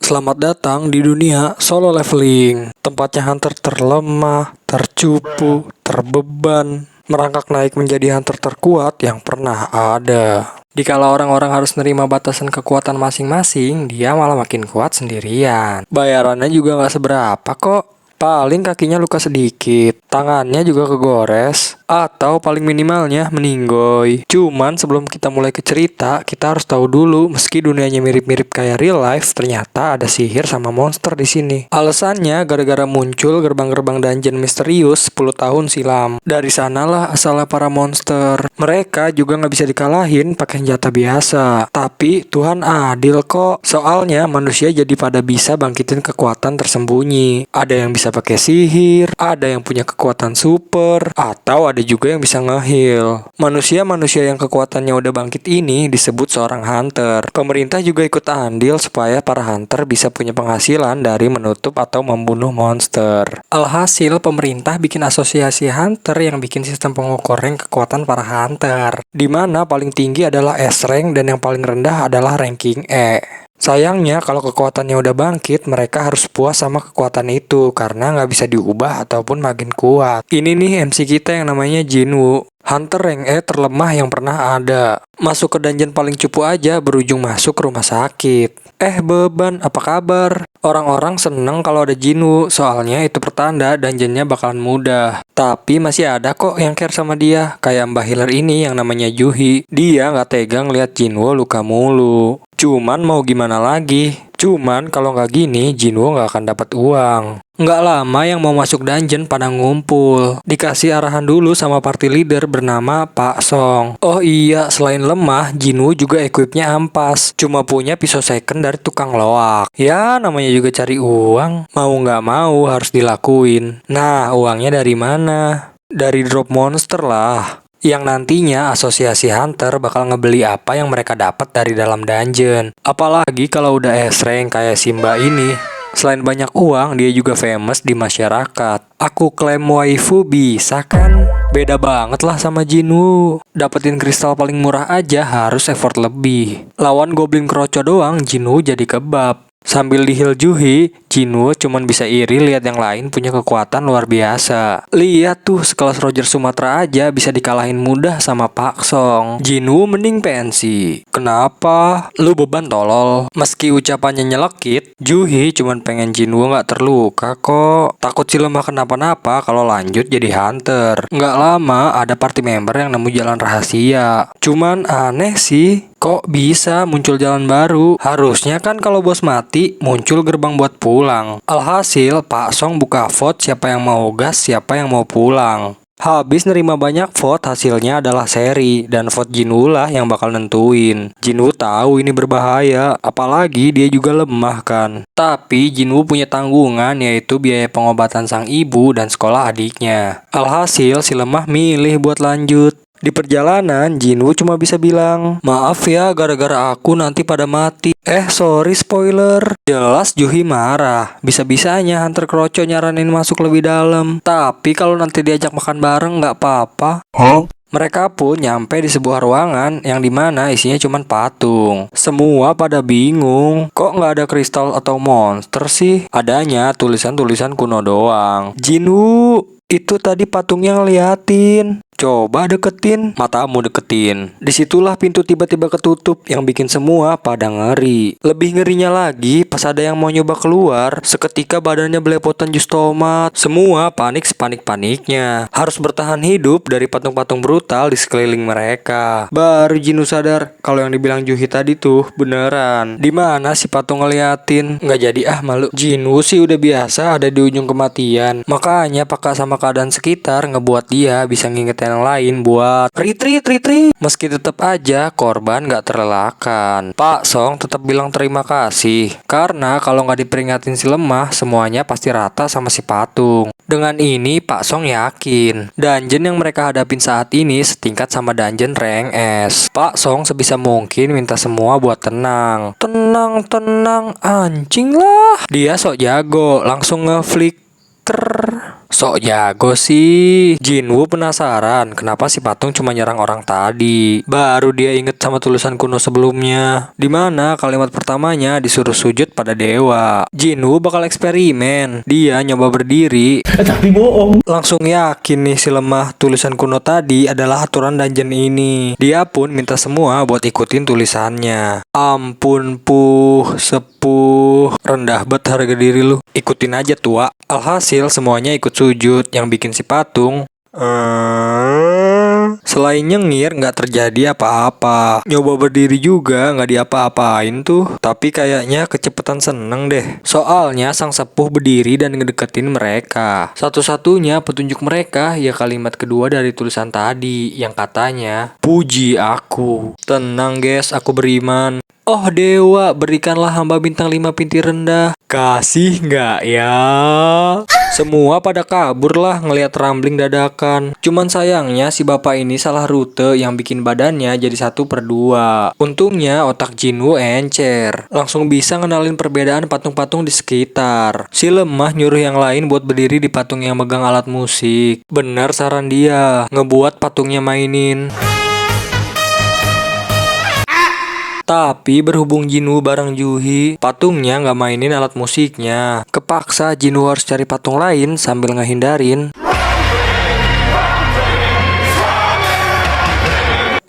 Selamat datang di dunia solo leveling. Tempatnya hunter terlemah, tercupu, terbeban, merangkak naik menjadi hunter terkuat yang pernah ada. Dikala orang-orang harus nerima batasan kekuatan masing-masing, dia malah makin kuat sendirian. Bayarannya juga nggak seberapa kok. Paling kakinya luka sedikit, tangannya juga kegores, atau paling minimalnya meninggoy. Cuman sebelum kita mulai ke cerita, kita harus tahu dulu meski dunianya mirip-mirip kayak real life, ternyata ada sihir sama monster di sini. Alasannya gara-gara muncul gerbang-gerbang dungeon misterius 10 tahun silam. Dari sanalah asalnya para monster. Mereka juga nggak bisa dikalahin pakai senjata biasa. Tapi Tuhan adil kok. Soalnya manusia jadi pada bisa bangkitin kekuatan tersembunyi. Ada yang bisa pakai sihir, ada yang punya kekuatan super, atau ada juga yang bisa nge-heal. Manusia-manusia yang kekuatannya udah bangkit ini disebut seorang hunter. Pemerintah juga ikut andil supaya para hunter bisa punya penghasilan dari menutup atau membunuh monster. Alhasil pemerintah bikin asosiasi hunter yang bikin sistem pengukur rank kekuatan para hunter. Dimana paling tinggi adalah S rank dan yang paling rendah adalah ranking E. Sayangnya kalau kekuatannya udah bangkit, mereka harus puas sama kekuatan itu karena nggak bisa diubah ataupun makin kuat. Ini nih MC kita yang namanya Jinwoo. Hunter rank E terlemah yang pernah ada. Masuk ke dungeon paling cupu aja berujung masuk ke rumah sakit. Beban, apa kabar? Orang-orang seneng kalau ada Jinwoo, soalnya itu pertanda dungeonnya bakalan mudah. Tapi masih ada kok yang care sama dia, kayak Mbah Healer ini yang namanya Juhi. Dia nggak tegang lihat Jinwoo luka mulu. Cuman mau gimana lagi? Cuman kalau nggak gini, Jinwoo nggak akan dapat uang. Nggak lama yang mau masuk dungeon pada ngumpul. Dikasih arahan dulu sama party leader bernama Pak Song. Oh iya, selain lemah, Jinwoo juga equipnya ampas. Cuma punya pisau second dari tukang loak. Ya, namanya juga cari uang. Mau nggak mau harus dilakuin. Nah, uangnya dari mana? Dari drop monster lah. Yang nantinya asosiasi hunter bakal ngebeli apa yang mereka dapat dari dalam dungeon. Apalagi kalau udah S-rank kayak Simba ini. Selain banyak uang, dia juga famous di masyarakat. Aku klaim waifu bisa kan? Beda banget lah sama Jinwoo. Dapetin kristal paling murah aja harus effort lebih. Lawan goblin kroco doang, Jinwoo jadi kebab. Sambil di-heal Juhi, Jinwoo cuman bisa iri lihat yang lain punya kekuatan luar biasa. Lihat tuh, sekelas Roger Sumatra aja bisa dikalahin mudah sama Pak Song. Jinwoo mending pensi. Kenapa? Lu beban tolol. Meski ucapannya nyelekit, Juhi cuman pengen Jinwoo nggak terluka kok. Takut si lemah kenapa-napa kalau lanjut jadi hunter. Nggak lama ada party member yang nemu jalan rahasia. Cuman aneh sih. Kok bisa muncul jalan baru? Harusnya kan kalau bos mati, muncul gerbang buat pulang. Alhasil, Pak Song buka vote siapa yang mau gas, siapa yang mau pulang. Habis nerima banyak vote, hasilnya adalah seri, dan vote Jinwoo lah yang bakal nentuin. Jinwoo tahu ini berbahaya, apalagi dia juga lemah kan. Tapi Jinwoo punya tanggungan, yaitu biaya pengobatan sang ibu dan sekolah adiknya. Alhasil, si lemah milih buat lanjut. Di perjalanan, Jinwoo cuma bisa bilang, maaf ya gara-gara aku nanti pada mati. Sorry spoiler. Jelas Juhi marah. Bisa-bisanya Hunter Kroco nyaranin masuk lebih dalam. Tapi kalau nanti diajak makan bareng nggak apa-apa. Mereka pun nyampe di sebuah ruangan yang dimana isinya cuma patung. Semua pada bingung, kok nggak ada kristal atau monster sih? Adanya tulisan-tulisan kuno doang. Jinwoo, itu tadi patungnya ngeliatin. Coba deketin, matamu deketin. Disitulah pintu tiba-tiba ketutup yang bikin semua pada ngeri. Lebih ngerinya lagi, pas ada yang mau nyoba keluar, seketika badannya belepotan jus tomat. Semua panik sepanik-paniknya. Harus bertahan hidup dari patung-patung brutal di sekeliling mereka. Baru Jinwoo sadar kalau yang dibilang Juhi tadi tuh beneran. Dimana si patung ngeliatin? Nggak jadi malu. Jinwoo sih udah biasa ada di ujung kematian. Makanya peka sama keadaan sekitar ngebuat dia bisa ngingetin yang lain buat retreat. Meski tetap aja korban gak terelakkan. Pak Song tetap bilang terima kasih karena kalau gak diperingatin si lemah, semuanya pasti rata sama si patung. Dengan ini Pak Song yakin dungeon yang mereka hadapin saat ini setingkat sama dungeon rank S. Pak Song sebisa mungkin minta semua buat tenang. Tenang, anjing lah. Dia sok jago, langsung ngeflicker. Sok jago sih. Jinwoo penasaran kenapa si patung cuma nyerang orang tadi. Baru dia inget sama tulisan kuno sebelumnya, dimana kalimat pertamanya disuruh sujud pada dewa. Jinwoo bakal eksperimen. Dia nyoba berdiri, Tapi bohong. langsung yakin nih si lemah tulisan kuno tadi adalah aturan dungeon ini. Dia pun minta semua buat ikutin tulisannya. Ampun sepuh, rendah banget harga diri lu. Ikutin aja tua. Alhasil semuanya ikut sujud, yang bikin si patung selain nyengir nggak terjadi apa-apa. Nyoba berdiri juga nggak diapa-apain tuh. Tapi kayaknya kecepetan seneng deh. Soalnya sang sepuh berdiri dan ngedeketin mereka. Satu-satunya petunjuk mereka ya kalimat kedua dari tulisan tadi yang katanya, "Puji aku." Tenang guys, aku beriman. Oh dewa, berikanlah hamba bintang 5 pinti rendah. Kasih nggak ya? Semua pada kabur lah ngelihat rambling dadakan. Cuman sayangnya si bapak ini salah rute yang bikin badannya jadi 1/2. Untungnya otak Jinwoo encer. Langsung bisa ngenalin perbedaan patung-patung di sekitar. Si lemah nyuruh yang lain buat berdiri di patung yang megang alat musik. Bener saran dia, ngebuat patungnya mainin. Tapi berhubung Jinwoo bareng Juhi, patungnya nggak mainin alat musiknya. Kepaksa Jinwoo harus cari patung lain sambil ngehindarin.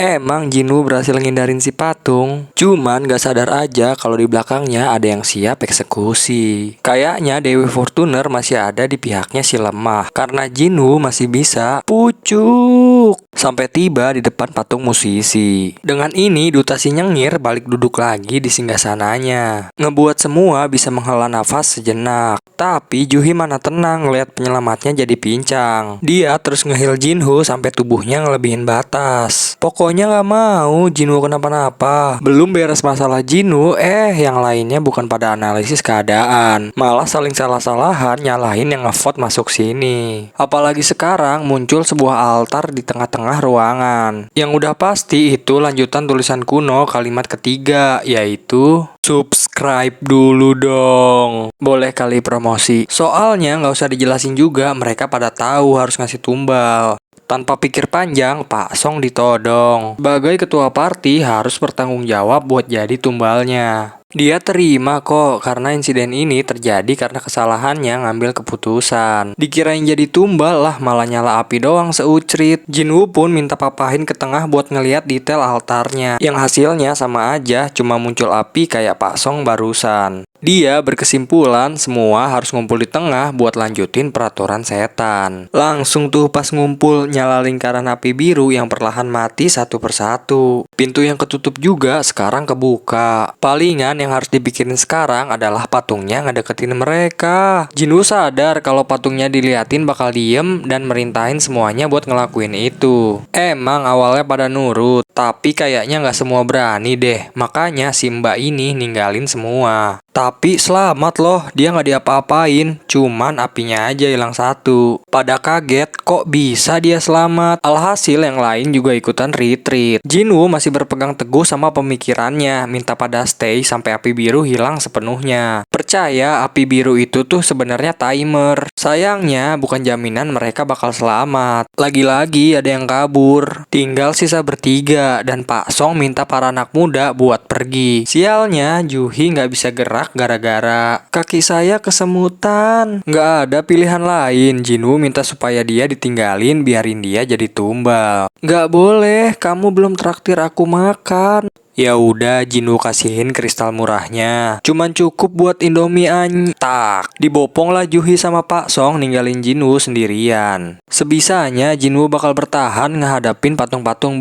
Emang Jinwoo berhasil ngindarin si patung, cuman gak sadar aja kalau di belakangnya ada yang siap eksekusi. Kayaknya Dewi Fortuner masih ada di pihaknya si lemah, karena Jinwoo masih bisa pucuk sampai tiba di depan patung musisi. Dengan ini Duta si nyengir balik duduk lagi di singgasananya, ngebuat semua bisa menghela nafas sejenak. Tapi Juhi mana tenang ngeliat penyelamatnya jadi pincang. Dia terus ngehil Jinwoo sampai tubuhnya ngelebihin batas. Pokoknya gak mau Jinwoo kenapa-napa. Belum beres masalah Jinwoo, yang lainnya bukan pada analisis keadaan, malah saling salah-salahan nyalahin yang ngevote masuk sini. Apalagi sekarang muncul sebuah altar di tengah-tengah ruangan. Yang udah pasti itu lanjutan tulisan kuno kalimat ketiga, yaitu subscribe dulu dong. Boleh kali promosi. Soalnya nggak usah dijelasin juga, mereka pada tahu harus ngasih tumbal. Tanpa pikir panjang, Pak Song ditodong. Sebagai ketua party harus bertanggung jawab buat jadi tumbalnya. Dia terima kok, karena insiden ini terjadi karena kesalahannya ngambil keputusan. Dikirain jadi tumbal lah, malah nyala api doang seucrit. Jinwoo pun minta papahin ke tengah buat ngeliat detail altarnya. Yang hasilnya sama aja, cuma muncul api kayak Pak Song barusan. Dia berkesimpulan semua harus ngumpul di tengah buat lanjutin peraturan setan. Langsung tuh pas ngumpul nyala lingkaran api biru yang perlahan mati satu persatu. Pintu yang ketutup juga sekarang kebuka. Palingan yang harus dibikirin sekarang adalah patungnya ngedeketin mereka. Jinwoo sadar kalau patungnya diliatin bakal diem dan merintahin semuanya buat ngelakuin itu. Emang awalnya pada nurut, tapi kayaknya nggak semua berani deh. Makanya si mbak ini ninggalin semua. Tapi selamat loh, dia nggak diapa-apain, cuman apinya aja hilang satu. Pada kaget, kok bisa dia selamat? Alhasil yang lain juga ikutan retreat. Jinwoo masih berpegang teguh sama pemikirannya, minta pada stay sampai api biru hilang sepenuhnya. Percaya api biru itu tuh sebenarnya timer. Sayangnya bukan jaminan mereka bakal selamat. Lagi-lagi ada yang kabur. Tinggal sisa bertiga dan Pak Song minta para anak muda buat pergi. Sialnya Juhi nggak bisa gerak gara-gara kaki saya kesemutan. Nggak ada pilihan lain. Jinwoo minta supaya dia ditinggalin, biarin dia jadi tumbal. Nggak boleh, kamu belum traktir aku makan. Ya udah, Jinwoo kasihin kristal murahnya. Cuman cukup buat Indomie tak. Dibopong lah Juhi sama Pak Song ninggalin Jinwoo sendirian. Sebisanya Jinwoo bakal bertahan ngehadapin patung-patung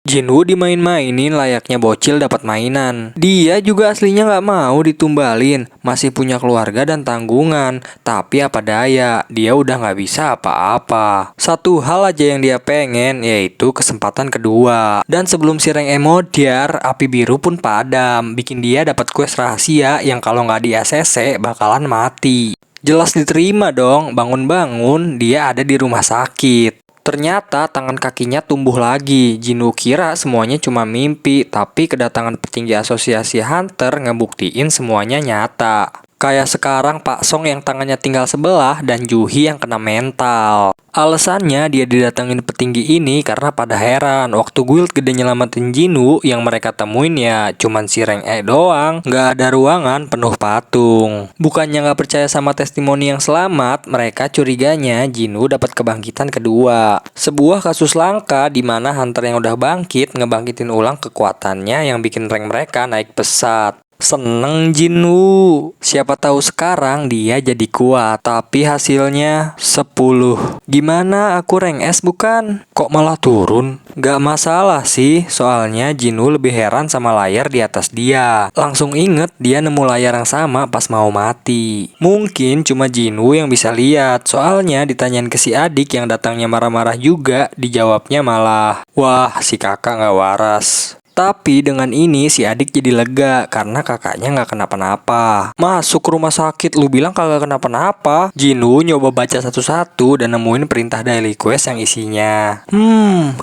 Jinwoo dimain-mainin layaknya bocil dapat mainan. Dia juga aslinya nggak mau ditumbalin, masih punya keluarga dan tanggungan. Tapi apa daya, dia udah nggak bisa apa-apa. Satu hal aja yang dia pengen, yaitu kesempatan kedua. Dan sebelum si Reng Emodiar, api biru pun padam, bikin dia dapat quest rahasia yang kalau nggak di ACC bakalan mati. Jelas diterima dong, bangun-bangun dia ada di rumah sakit. Ternyata tangan kakinya tumbuh lagi. Jinwoo kira semuanya cuma mimpi, tapi kedatangan petinggi asosiasi Hunter ngebuktiin semuanya nyata. Kayak sekarang Pak Song yang tangannya tinggal sebelah dan Juhi yang kena mental. Alasannya dia didatengin petinggi ini karena pada heran waktu guild gede nyelamatin Jinwoo yang mereka temuin ya cuman si Reng E doang, nggak ada ruangan penuh patung. Bukannya nggak percaya sama testimoni yang selamat, mereka curiganya Jinwoo dapat kebangkitan kedua. Sebuah kasus langka di mana hunter yang udah bangkit ngebangkitin ulang kekuatannya yang bikin rank mereka naik pesat. Seneng Jinwoo. Siapa tahu sekarang dia jadi kuat, tapi hasilnya 10. Gimana aku rank S bukan? Kok malah turun? Gak masalah sih, soalnya Jinwoo lebih heran sama layar di atas dia. Langsung inget dia nemu layar yang sama pas mau mati. Mungkin cuma Jinwoo yang bisa lihat, soalnya ditanyain ke si adik yang datangnya marah-marah juga, dijawabnya malah, wah si kakak gak waras. Tapi dengan ini si adik jadi lega karena kakaknya nggak kenapa-napa. Masuk rumah sakit lu bilang kagak kenapa-napa. Jinwoo nyoba baca satu-satu dan nemuin perintah daily quest yang isinya.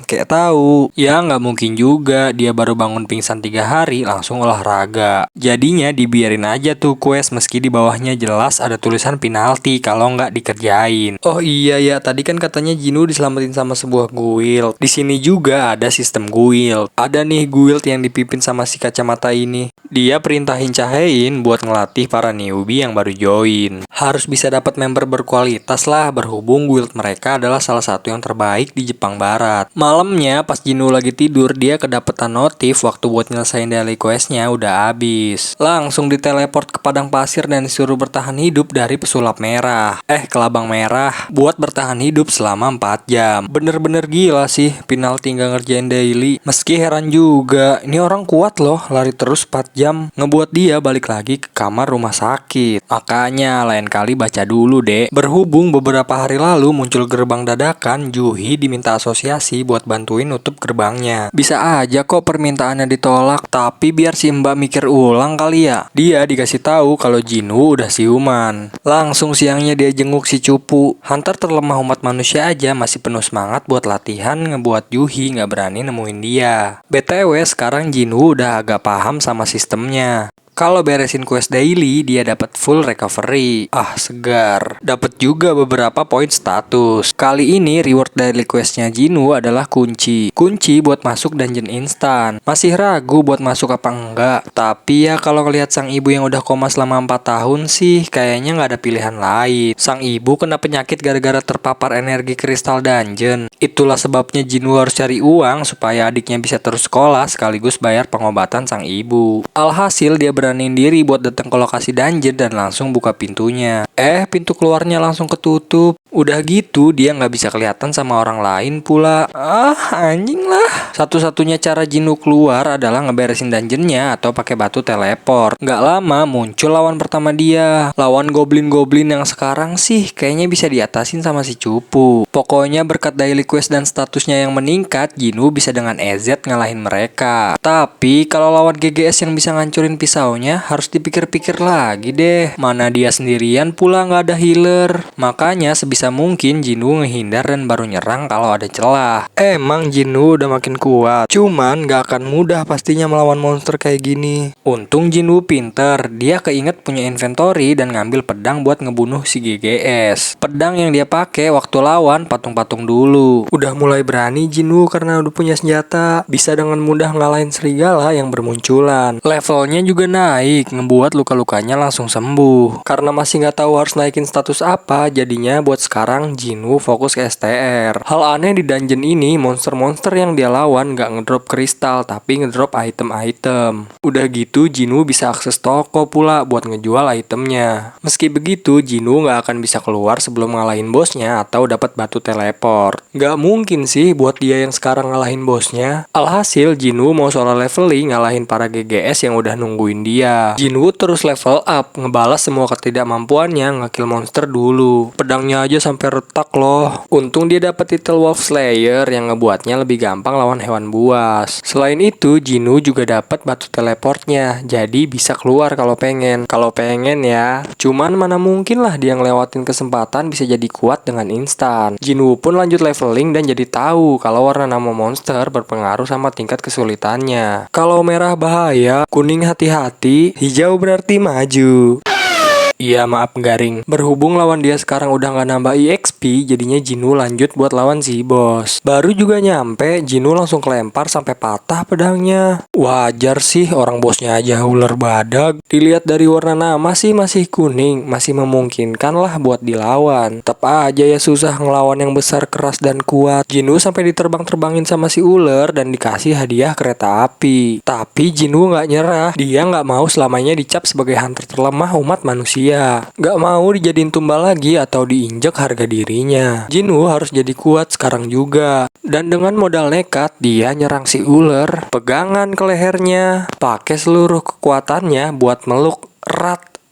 Kayak tahu. Ya nggak mungkin juga dia baru bangun pingsan 3 hari langsung olahraga. Jadinya dibiarin aja tuh quest meski di bawahnya jelas ada tulisan penalti kalau nggak dikerjain. Oh iya ya, tadi kan katanya Jinwoo diselamatin sama sebuah guild. Di sini juga ada sistem guild. Ada nih guild yang dipimpin sama si kacamata ini. Dia perintahin Chaein buat ngelatih para newbie yang baru join. Harus bisa dapat member berkualitas lah, berhubung guild mereka adalah salah satu yang terbaik di Jepang Barat. Malamnya pas Jinwoo lagi tidur, dia kedapetan notif waktu buat nyelesain daily questnya udah habis. Langsung diteleport ke padang pasir dan disuruh bertahan hidup dari pesulap merah. Kelabang merah buat bertahan hidup selama 4 jam. Bener-bener gila sih, penalti nggak ngerjain daily. Meski heran juga, ini orang kuat loh, lari terus 4 jam, ngebuat dia balik lagi ke kamar rumah sakit. Makanya lain kali baca dulu deh. Berhubung beberapa hari lalu muncul gerbang dadakan, Juhi diminta asosiasi buat bantuin nutup gerbangnya. Bisa aja kok permintaannya ditolak, tapi biar si Mbak mikir ulang kali ya. Dia dikasih tahu kalau Jinwoo udah siuman. Langsung siangnya dia jenguk si cupu. Hunter terlemah umat manusia aja masih penuh semangat buat latihan, ngebuat Juhi nggak berani nemuin dia. BTW sekarang Jinwoo udah agak paham sama sistemnya. Kalau beresin quest daily, dia dapat full recovery. Segar. Dapat juga beberapa poin status. Kali ini reward daily questnya Jinwoo adalah kunci. Kunci buat masuk dungeon instan. Masih ragu buat masuk apa enggak. Tapi ya kalau ngelihat sang ibu yang udah koma selama 4 tahun sih, kayaknya nggak ada pilihan lain. Sang ibu kena penyakit gara-gara terpapar energi kristal dungeon. Itulah sebabnya Jinwoo harus cari uang supaya adiknya bisa terus sekolah sekaligus bayar pengobatan sang ibu. Alhasil dia beraniin diri buat datang ke lokasi dungeon dan langsung buka pintunya. Pintu keluarnya langsung ketutup. Udah gitu dia nggak bisa kelihatan sama orang lain pula. Anjing lah. Satu-satunya cara Jinwoo keluar adalah ngeberesin dungeonnya atau pakai batu teleport. Nggak lama muncul lawan pertama dia. Lawan goblin-goblin yang sekarang sih kayaknya bisa diatasin sama si cupu. Pokoknya berkat daily quest dan statusnya yang meningkat, Jinwoo bisa dengan EZ ngalahin mereka. Tapi kalau lawan GGS yang bisa ngancurin pisaunya, harus dipikir-pikir lagi deh. Mana dia sendirian pula nggak ada healer. Makanya sebisa mungkin Jinwoo ngehindar dan baru nyerang kalau ada celah. Emang Jinwoo udah makin kuat, cuman gak akan mudah pastinya melawan monster kayak gini. Untung Jinwoo pinter, dia keinget punya inventory dan ngambil pedang buat ngebunuh si GGS. Pedang yang dia pakai waktu lawan patung-patung dulu. Udah mulai berani Jinwoo karena udah punya senjata, bisa dengan mudah ngalahin serigala yang bermunculan. Levelnya juga naik, ngebuat luka-lukanya langsung sembuh. Karena masih nggak tahu harus naikin status apa, jadinya buat sekarang Jinwoo fokus ke STR. Hal aneh di dungeon ini, monster-monster yang dia lawan nggak ngedrop kristal, tapi ngedrop item-item. Udah gitu Jinwoo bisa akses toko pula buat ngejual itemnya. Meski begitu, Jinwoo nggak akan bisa keluar sebelum ngalahin bosnya atau dapat batu teleport. Nggak mungkin sih buat dia yang sekarang ngalahin bosnya. Alhasil Jinwoo mau solo leveling ngalahin para GGS yang udah nungguin dia. Jinwoo terus level up, ngebalas semua ketidakmampuannya ngekill monster dulu. Pedangnya aja sampai retak loh. Untung dia dapat title Wolf Slayer yang ngebuatnya lebih gampang lawan hewan buas. Selain itu, Jinwoo juga dapat batu teleportnya, jadi bisa keluar kalau pengen. Kalau pengen ya. Cuman mana mungkin lah dia ngelewatin kesempatan bisa jadi kuat dengan instan. Jinwoo pun lanjut leveling dan jadi tahu kalau warna nama monster berpengaruh sama tingkat kesulitannya. Kalau merah bahaya, kuning hati-hati, hijau berarti maju. Iya maaf garing. Berhubung lawan dia sekarang udah nggak nambah EXP, jadinya Jinwoo lanjut buat lawan si bos. Baru juga nyampe, Jinwoo langsung kelempar sampai patah pedangnya. Wajar sih, orang bosnya aja ular badak. Dilihat dari warna nama sih masih kuning, masih memungkinkan lah buat dilawan. Tetap aja ya susah ngelawan yang besar, keras dan kuat. Jinwoo sampai diterbang-terbangin sama si ular dan dikasih hadiah kereta api. Tapi Jinwoo nggak nyerah, dia nggak mau selamanya dicap sebagai hunter terlemah umat manusia. Gak mau dijadiin tumbal lagi atau diinjak harga dirinya. Jinwoo harus jadi kuat sekarang juga. Dan dengan modal nekat, dia nyerang si ular, pegangan ke lehernya, pakai seluruh kekuatannya buat meluk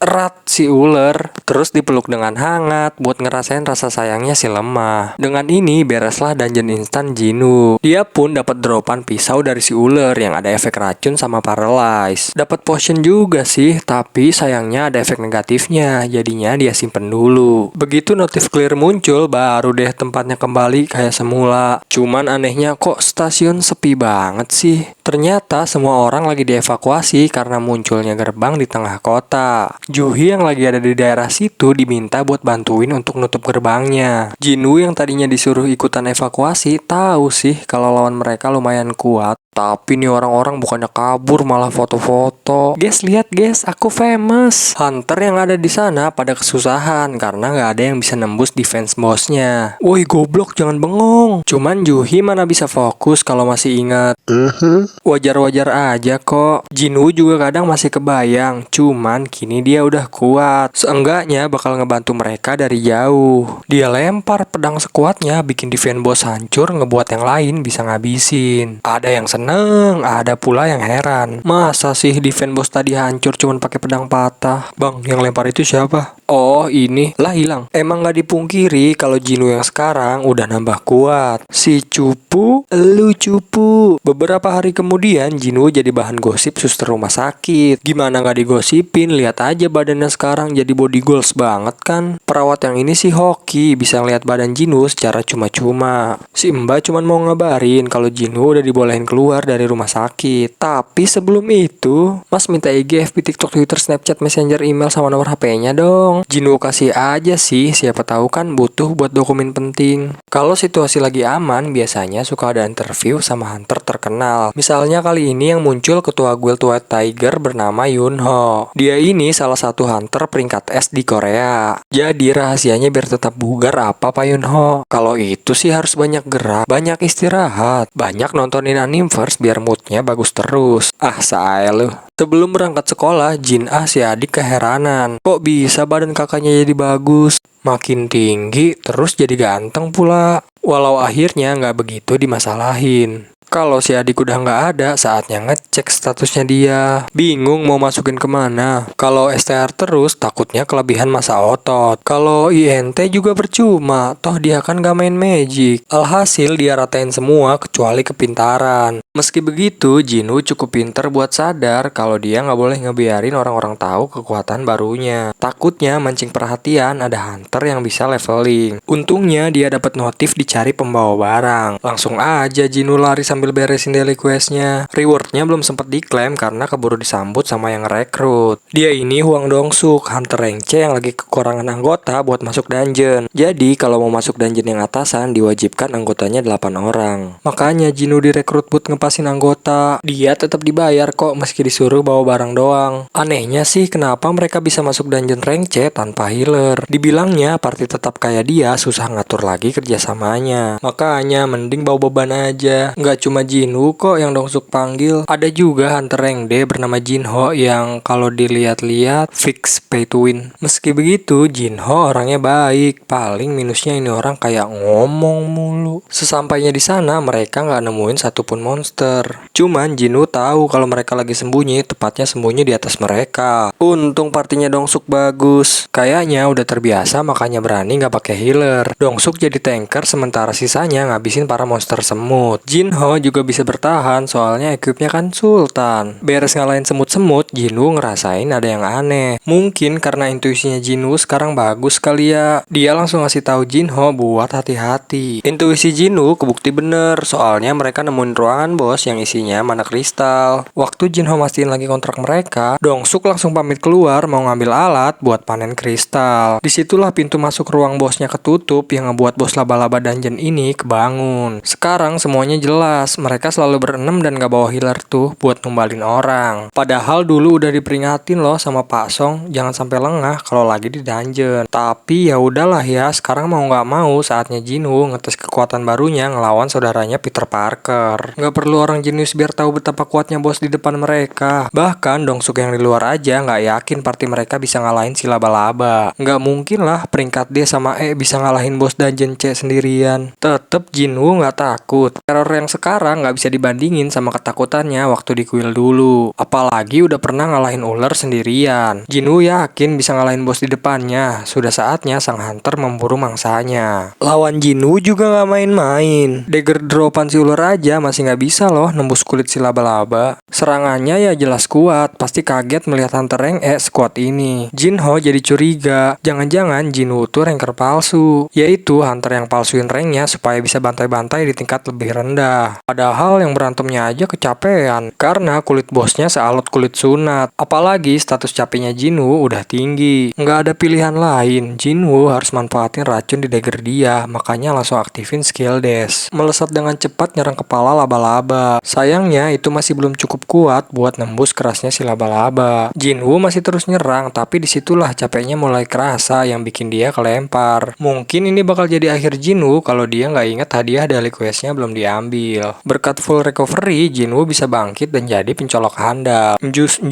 erat si ular, terus dipeluk dengan hangat buat ngerasain rasa sayangnya si lemah. Dengan ini bereslah dungeon instan Jinwoo. Dia pun dapat dropan pisau dari si ular yang ada efek racun sama paralyze. Dapat potion juga sih, tapi sayangnya ada efek negatifnya, jadinya dia simpen dulu. Begitu notif clear muncul, baru deh tempatnya kembali kayak semula. Cuman anehnya kok stasiun sepi banget sih. Ternyata semua orang lagi dievakuasi karena munculnya gerbang di tengah kota. Juhi yang lagi ada di daerah situ diminta buat bantuin untuk nutup gerbangnya. Jinwoo yang tadinya disuruh ikutan evakuasi tahu sih kalau lawan mereka lumayan kuat. Tapi nih orang-orang bukannya kabur malah foto-foto. Guys, lihat guys, aku famous. Hunter yang ada di sana pada kesusahan karena nggak ada yang bisa nembus defense bossnya. Woi goblok, jangan bengong. Cuman Juhi mana bisa fokus kalau masih ingat. Wajar-wajar aja kok. Jinwoo juga kadang masih kebayang. Cuman kini dia udah kuat. Seenggaknya bakal ngebantu mereka dari jauh. Dia lempar pedang sekuatnya, bikin defense boss hancur, ngebuat yang lain bisa ngabisin. Ada yang seneng, ada pula yang heran. Masa sih defense boss tadi hancur cuman pakai pedang patah? Bang, yang lempar itu siapa? Oh, ini lah hilang. Emang gak dipungkiri kalau Jinwoo yang sekarang udah nambah kuat. Si cupu, lu cupu. Beberapa hari kemudian Jinwoo jadi bahan gosip suster rumah sakit. Gimana gak digosipin? Lihat aja badannya sekarang jadi body goals banget kan. Perawat yang ini sih hoki, bisa ngeliat badan Jinwoo secara cuma-cuma. Si Mbak cuman mau ngabarin kalau Jinwoo udah dibolehin keluar dari rumah sakit. Tapi sebelum itu, Mas minta IG, FB, TikTok, Twitter, Snapchat, Messenger, email sama nomor HP-nya dong. Jinwoo kasih aja sih, siapa tahu kan butuh buat dokumen penting. Kalau situasi lagi aman, biasanya suka ada interview sama hunter terkenal. Misalnya kali ini yang muncul ketua guild White Tiger bernama Yunho. Dia ini salah satu hunter peringkat S di Korea. Jadi rahasianya biar tetap bugar apa Pak Yunho? Kalau itu sih harus banyak gerak, banyak istirahat, banyak nontonin Animeverse biar moodnya bagus terus. Ah, saya lu. Sebelum berangkat sekolah, Jin si adik keheranan. Kok bisa badan kakaknya jadi bagus? Makin tinggi, terus jadi ganteng pula. Walau akhirnya nggak begitu dimasalahin. Kalau si adik udah nggak ada, saatnya ngecek statusnya dia. Bingung mau masukin kemana. Kalau STR terus, takutnya kelebihan masa otot. Kalau INT juga percuma, toh dia kan nggak main magic. Alhasil dia ratain semua kecuali kepintaran. Meski begitu, Jinwoo cukup pinter buat sadar kalau dia nggak boleh ngebiarin orang-orang tahu kekuatan barunya. Takutnya mancing perhatian ada hunter yang bisa leveling. Untungnya dia dapat notif dicari pembawa barang. Langsung aja Jinwoo lari sambil beresin daily questnya. Rewardnya belum sempat diklaim karena keburu disambut sama yang rekrut. Dia ini Hwang Dong-suk, hunter rank C yang lagi kekurangan anggota buat masuk dungeon. Jadi kalau mau masuk dungeon yang atasan diwajibkan anggotanya 8 orang. Makanya Jinwoo direkrut buat ngepasin anggota. Dia tetap dibayar kok meski disuruh bawa barang doang. Anehnya sih kenapa mereka bisa masuk dungeon rank C tanpa healer. Dibilangnya party tetap kayak dia susah ngatur lagi kerjasamanya. Makanya mending bawa beban aja. Nggak cuma Jinwoo kok yang Dong-suk panggil. Ada juga hunter rank D bernama Jinho yang kalau dilihat-lihat fix pay to win. Meski begitu, Jinho orangnya baik. Paling minusnya ini orang kayak ngomong mulu. Sesampainya di sana mereka nggak nemuin satupun monster. Cuman Jinwoo tahu kalau mereka lagi sembunyi, tepatnya sembunyi di atas mereka. Untung partinya Dong-suk bagus. Kayaknya udah terbiasa makanya berani nggak pakai healer. Dong-suk jadi tanker sementara sisanya ngabisin para monster semut. Jinho Jinho juga bisa bertahan soalnya equipnya kan Sultan. Beres ngalahin semut-semut, Jinwoo ngerasain ada yang aneh. Mungkin karena intuisinya Jinwoo sekarang bagus kali ya. Dia langsung ngasih tahu Jinho buat hati-hati. Intuisi Jinwoo kebukti bener, soalnya mereka nemuin ruangan bos yang isinya mana kristal. Waktu Jinho mastiin lagi kontrak mereka, Dongsuk langsung pamit keluar mau ngambil alat buat panen kristal. Disitulah pintu masuk ruang bosnya ketutup yang ngebuat bos laba-laba dungeon ini kebangun. Sekarang semuanya jelas, mereka selalu berenam dan gak bawa healer tuh buat numbalin orang. Padahal dulu udah diperingatin loh sama Pak Song, jangan sampai lengah kalau lagi di dungeon. Tapi ya udahlah ya, sekarang mau nggak mau saatnya Jinwoo ngetes kekuatan barunya ngelawan saudaranya Peter Parker. Nggak perlu orang jenius biar tahu betapa kuatnya bos di depan mereka. Bahkan Dongsuk yang di luar aja nggak yakin party mereka bisa ngalahin si laba-laba. Nggak mungkin lah peringkat D sama E bisa ngalahin bos dungeon C sendirian. Tetep Jinwoo nggak takut. Teror yang sekarang nggak bisa dibandingin sama ketakutannya waktu di kuil dulu. Apalagi udah pernah ngalahin ular sendirian. Jinwoo yakin bisa ngalahin bos di depannya. Sudah saatnya sang hunter memburu mangsanya. Lawan Jinwoo juga nggak main-main. Dagger dropan si ular aja masih nggak bisa loh nembus kulit si laba-laba. Serangannya ya jelas kuat. Pasti kaget melihat hunter rank E sekuat ini. Jinho jadi curiga. Jangan-jangan Jinwoo tuh ranker palsu. Yaitu hunter yang palsuin ranknya supaya bisa bantai-bantai di tingkat lebih rendah. Padahal yang berantemnya aja kecapean. Karena kulit bosnya sealot kulit sunat. Apalagi status capeknya Jinwoo udah tinggi. Nggak ada pilihan lain. Jinwoo harus manfaatin racun di dagger dia. Makanya langsung aktifin skill dash. Melesat dengan cepat nyerang kepala laba-laba. Sayangnya itu masih belum cukup kuat buat nembus kerasnya si laba-laba. Jinwoo masih terus nyerang, tapi disitulah capeknya mulai kerasa yang bikin dia kelempar. Mungkin ini bakal jadi akhir Jinwoo kalau dia nggak inget hadiah daily questnya belum diambil. Berkat full recovery, Jinwoo bisa bangkit dan jadi pencolok handal. Jus.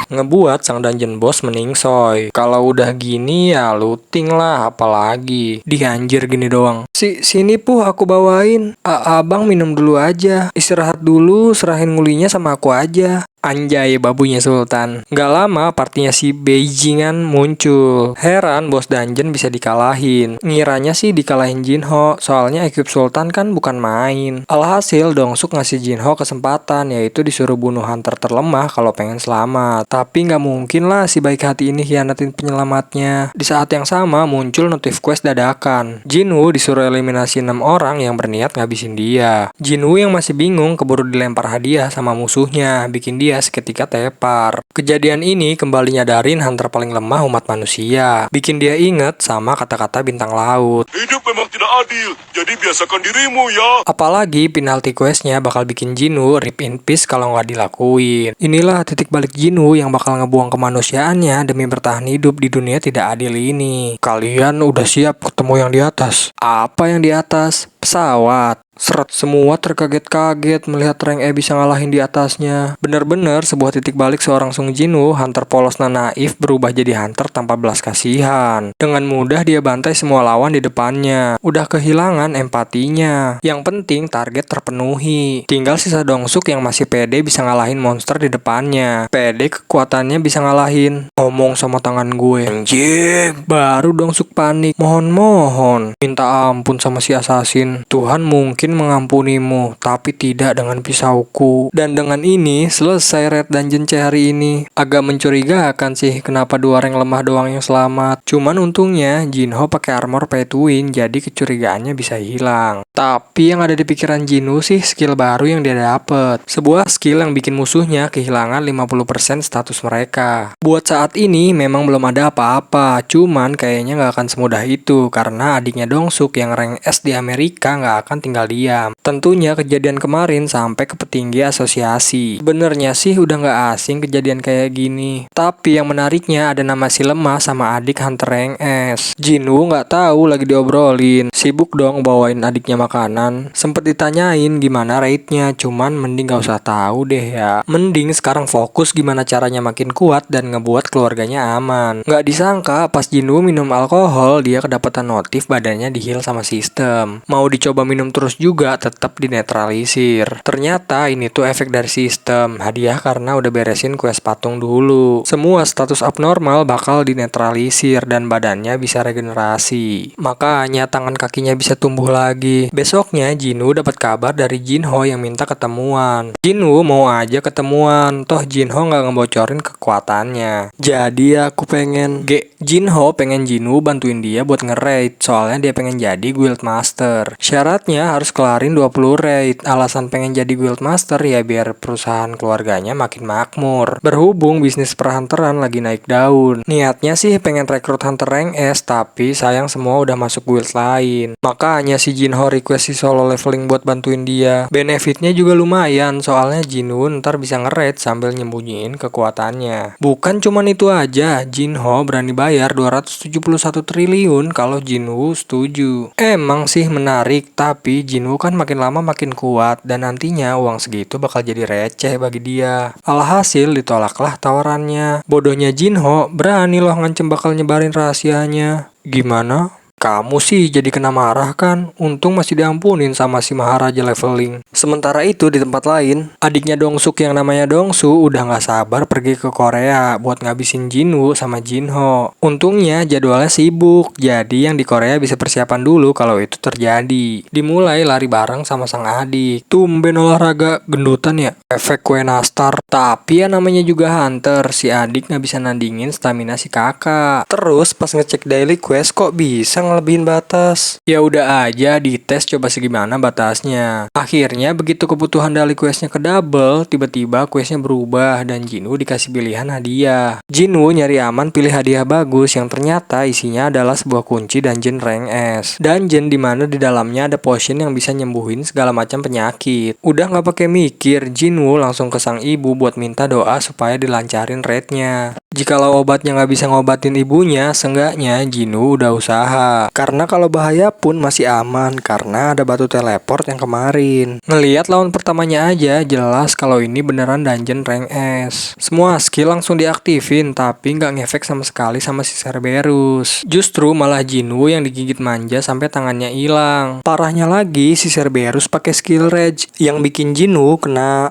Ngebuat sang dungeon boss meningsoy. Kalau udah gini ya looting lah, apalagi dianjir gini doang. Sini puh aku bawain. Abang minum dulu aja. Istirahat dulu, serahin ngulinya sama aku aja. Anjay babunya Sultan. Gak lama partinya si Beijingan muncul. Heran bos dungeon bisa dikalahin. Ngiranya sih dikalahin Jinho, soalnya equip Sultan kan bukan main. Alhasil Dongsuk ngasih Jinho kesempatan, yaitu disuruh bunuh hunter terlemah kalau pengen selamat. Tapi gak mungkin lah si baik hati ini hianatin penyelamatnya. Di saat yang sama muncul notif quest dadakan. Jinwoo disuruh eliminasi 6 orang yang berniat ngabisin dia. Jinwoo yang masih bingung keburu dilempar hadiah sama musuhnya, bikin dia seketika tepar. Kejadian ini kembali nyadarin hunter paling lemah umat manusia. Bikin dia inget sama kata-kata bintang laut. Hidup memang tidak adil, jadi biasakan dirimu ya. Apalagi penalti questnya bakal bikin Jinwoo rip in peace kalau nggak dilakuin. Inilah titik balik Jinwoo yang bakal ngebuang kemanusiaannya demi bertahan hidup di dunia tidak adil ini. Kalian udah siap ketemu yang di atas? Apa yang di atas? Pesawat. Seret, semua terkaget-kaget melihat rank E bisa ngalahin di atasnya. Bener-bener sebuah titik balik seorang Sung Jinwoo, hunter polos dan naif berubah jadi hunter tanpa belas kasihan. Dengan mudah dia bantai semua lawan di depannya. Udah kehilangan empatinya. Yang penting target terpenuhi. Tinggal sisa Dongsuk yang masih pede bisa ngalahin monster di depannya. Pede kekuatannya bisa ngalahin. Ngomong sama tangan gue. Anjing. Baru Dongsuk panik. Mohon. Minta ampun sama si assassin. Tuhan mungkin mengampunimu, tapi tidak dengan pisauku. Dan dengan ini selesai Red Dungeon C hari ini. Agak mencurigakan sih kenapa 2 rank lemah doang yang selamat. Cuman untungnya Jinho pakai armor pay to win, jadi kecurigaannya bisa hilang. Tapi yang ada di pikiran Jinwoo sih skill baru yang dia dapet. Sebuah skill yang bikin musuhnya kehilangan 50% status mereka. Buat saat ini memang belum ada apa-apa, cuman kayaknya nggak akan semudah itu karena adiknya Dongsuk yang rank S di Amerika nggak akan tinggal diam. Tentunya kejadian kemarin sampai ke petinggi asosiasi. Benernya sih udah nggak asing kejadian kayak gini. Tapi yang menariknya ada nama si lemah sama adik hunter rank S. Jinwoo nggak tahu lagi diobrolin. Sibuk dong bawain adiknya makanan. Sempet ditanyain gimana rate-nya, cuman mending gak usah tahu deh ya. Mending sekarang fokus gimana caranya makin kuat dan ngebuat keluarganya aman. Nggak disangka pas Jinwoo minum alkohol dia kedapatan notif badannya di heal sama sistem. Mau dicoba minum terus juga juga tetap dinetralisir. Ternyata ini tuh efek dari sistem, hadiah karena udah beresin quest patung dulu. Semua status abnormal bakal dinetralisir dan badannya bisa regenerasi. Makanya tangan kakinya bisa tumbuh lagi. Besoknya Jinwoo dapat kabar dari Jinho yang minta ketemuan. Jinwoo mau aja ketemuan, toh Jinho nggak ngebocorin kekuatannya. Jadi aku pengen Jinho pengen Jinwoo bantuin dia buat nge-raid, soalnya dia pengen jadi guild master. Syaratnya harus kelarin 20 raid. Alasan pengen jadi guild master ya biar perusahaan keluarganya makin makmur. Berhubung bisnis perhunteran lagi naik daun. Niatnya sih pengen rekrut hunter rank S, tapi sayang semua udah masuk guild lain. Makanya si Jinho request si solo leveling buat bantuin dia. Benefitnya juga lumayan, soalnya Jinwoo ntar bisa nge-raid sambil nyembunyiin kekuatannya. Bukan cuman itu aja, Jinho berani bayar 271 triliun kalau Jinwoo setuju. Emang sih menarik, tapi Jinwoo kan makin lama makin kuat dan nantinya uang segitu bakal jadi receh bagi dia. Alhasil ditolaklah tawarannya. Bodohnya Jinho berani loh ngancem bakal nyebarin rahasianya. Gimana? Kamu sih jadi kena marah kan? Untung masih diampunin sama si Maharaja leveling. Sementara itu di tempat lain, adiknya Dongsuk yang namanya Dongsu udah gak sabar pergi ke Korea buat ngabisin Jinwoo sama Jinho. Untungnya jadwalnya sibuk, jadi yang di Korea bisa persiapan dulu kalau itu terjadi. Dimulai lari bareng sama sang adik. Tumben olahraga gendutan ya? Efek kue nastar. Tapi ya namanya juga hunter, si adik gak bisa nandingin stamina si kakak. Terus pas ngecek daily quest kok bisa ngelebihin batas. Ya udah aja dites coba segimana batasnya. Akhirnya begitu kebutuhan daily questnya ke double, tiba-tiba questnya berubah dan Jinwoo dikasih pilihan hadiah. Jinwoo nyari aman pilih hadiah bagus yang ternyata isinya adalah sebuah kunci dungeon rank S. Dungeon dimana di dalamnya ada potion yang bisa nyembuhin segala macam penyakit. Udah nggak pakai mikir, Jinwoo langsung ke sang ibu buat minta doa supaya dilancarin raidnya. Jikalau obatnya nggak bisa ngobatin ibunya, seenggaknya Jinwoo udah usaha. Karena kalau bahaya pun masih aman karena ada batu teleport yang kemarin. Ngeliat lawan pertamanya aja jelas kalau ini beneran dungeon rank S. Semua skill langsung diaktifin tapi nggak ngefek sama sekali sama si Cerberus. Justru malah Jinwoo yang digigit manja sampai tangannya hilang. Parahnya lagi si Cerberus pakai skill rage yang bikin Jinwoo kena.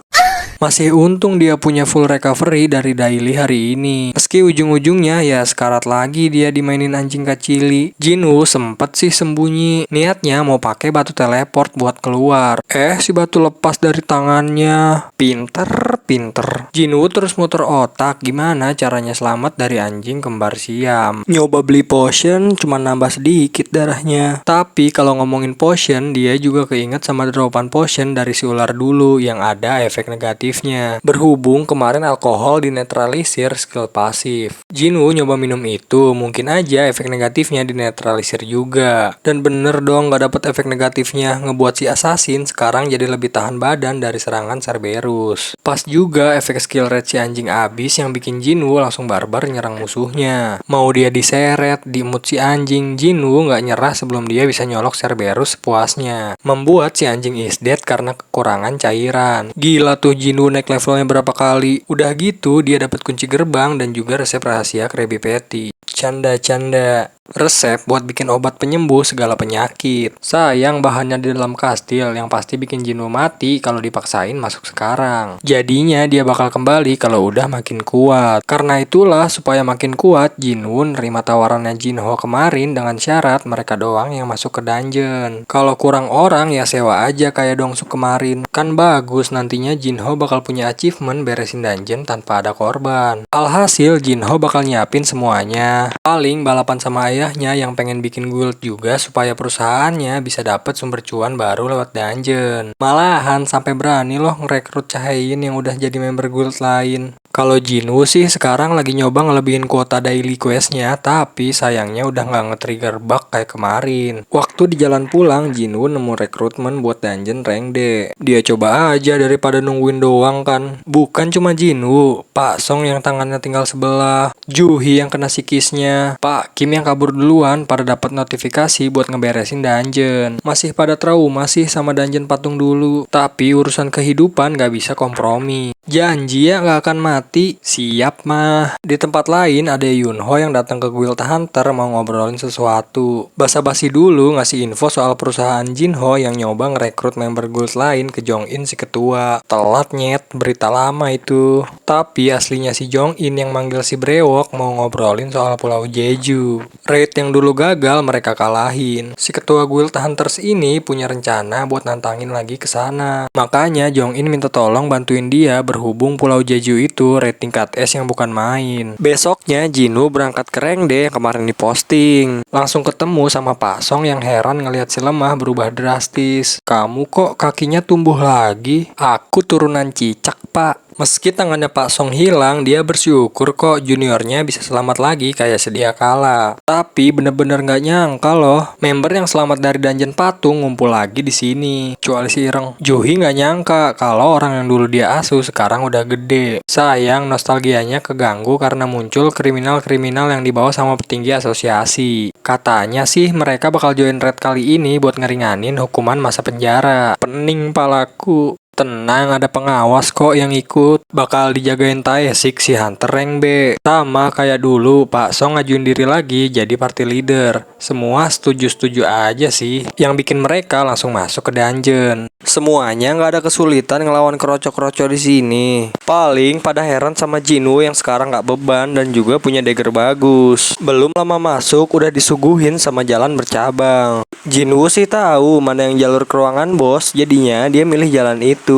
Masih untung dia punya full recovery dari daily hari ini. Meski ujung-ujungnya ya sekarat lagi dia dimainin anjing kacili. Jinwoo sempet sih sembunyi. Niatnya mau pakai batu teleport buat keluar. Si batu lepas dari tangannya. Pinter. Jinwoo terus muter otak gimana caranya selamat dari anjing kembar Siam. Nyoba beli potion cuma nambah sedikit darahnya. Tapi kalau ngomongin potion, dia juga keinget sama dropan potion dari si ular dulu yang ada efek negatif. Berhubung kemarin alkohol dinetralisir skill pasif. Jinwoo nyoba minum itu, mungkin aja efek negatifnya dinetralisir juga. Dan bener dong gak dapet efek negatifnya, ngebuat si assassin sekarang jadi lebih tahan badan dari serangan Cerberus. Pas juga efek skill red si anjing abis yang bikin Jinwoo langsung barbar nyerang musuhnya. Mau dia diseret, diemut si anjing, Jinwoo gak nyerah sebelum dia bisa nyolok Cerberus sepuasnya. Membuat si anjing is dead karena kekurangan cairan. Gila tuh Jinwoo naik levelnya berapa kali. Udah gitu dia dapat kunci gerbang dan juga resep rahasia Krabby Patty. Canda. Resep buat bikin obat penyembuh segala penyakit. Sayang bahannya di dalam kastil yang pasti bikin Jinwoo mati kalau dipaksain masuk sekarang. Jadinya dia bakal kembali kalau udah makin kuat. Karena itulah supaya makin kuat Jinwoo nerima tawarannya Jinho kemarin dengan syarat mereka doang yang masuk ke dungeon. Kalau kurang orang ya sewa aja kayak Dongsuk kemarin. Kan bagus nantinya Jinho bakal punya achievement beresin dungeon tanpa ada korban. Alhasil Jinho bakal nyiapin semuanya. Paling balapan sama ayahnya yang pengen bikin guild juga supaya perusahaannya bisa dapat sumber cuan baru lewat dungeon. Malahan sampai berani loh ngerekrut Chaein yang udah jadi member guild lain. Kalau Jinwoo sih sekarang lagi nyoba ngelebihin kuota daily questnya, tapi sayangnya udah nggak nge-trigger bug kayak kemarin. Waktu di jalan pulang, Jinwoo nemu rekrutmen buat dungeon rank D. Dia coba aja daripada nungguin doang kan. Bukan cuma Jinwoo, Pak Song yang tangannya tinggal sebelah, Juhi yang kena psikisnya, Pak Kim yang kabur duluan pada dapat notifikasi buat ngeberesin dungeon. Masih pada trauma sih sama dungeon patung dulu, tapi urusan kehidupan nggak bisa kompromi. Janji ya nggak akan mati mati. Siap mah. Di tempat lain ada Yunho yang datang ke Guild Hunter mau ngobrolin sesuatu. Basa-basi dulu ngasih info soal perusahaan Jinho yang nyoba ngerekrut member guild lain ke Jong-in si ketua. Telat nyet, berita lama itu. Tapi aslinya si Jong-in yang manggil si Brewok mau ngobrolin soal Pulau Jeju. Raid yang dulu gagal mereka kalahin. Si ketua Guild Hunters ini punya rencana buat nantangin lagi ke sana. Makanya Jong-in minta tolong bantuin dia berhubung Pulau Jeju itu raid tingkat S yang bukan main. Besoknya Jinwoo berangkat ke Rengde yang kemarin diposting. Langsung ketemu sama Pak Song yang heran ngelihat si lemah berubah drastis. Kamu kok kakinya tumbuh lagi? Aku turunan cicak, Pak. Meski tangannya Pak Song hilang, dia bersyukur kok juniornya bisa selamat lagi kayak sedia kala. Tapi bener-bener nggak nyangka loh, member yang selamat dari dungeon patung ngumpul lagi di sini. Kecuali si Ireng. Juhi nggak nyangka kalau orang yang dulu dia asuh sekarang udah gede. Sayang nostalgianya keganggu karena muncul kriminal-kriminal yang dibawa sama petinggi asosiasi. Katanya sih mereka bakal join raid kali ini buat ngeringanin hukuman masa penjara. Pening palaku. Tenang, ada pengawas kok yang ikut. Bakal dijagain Taesik si Hunter rank B. Sama kayak dulu, Pak Song ngajuin diri lagi jadi party leader. Semua setuju-setuju aja sih. Yang bikin mereka langsung masuk ke dungeon. Semuanya nggak ada kesulitan ngelawan kroco-kroco di sini. Paling pada heran sama Jinwoo yang sekarang nggak beban dan juga punya dagger bagus. Belum lama masuk udah disuguhin sama jalan bercabang. Jinwoo sih tahu mana yang jalur ke ruangan bos, jadinya dia milih jalan itu.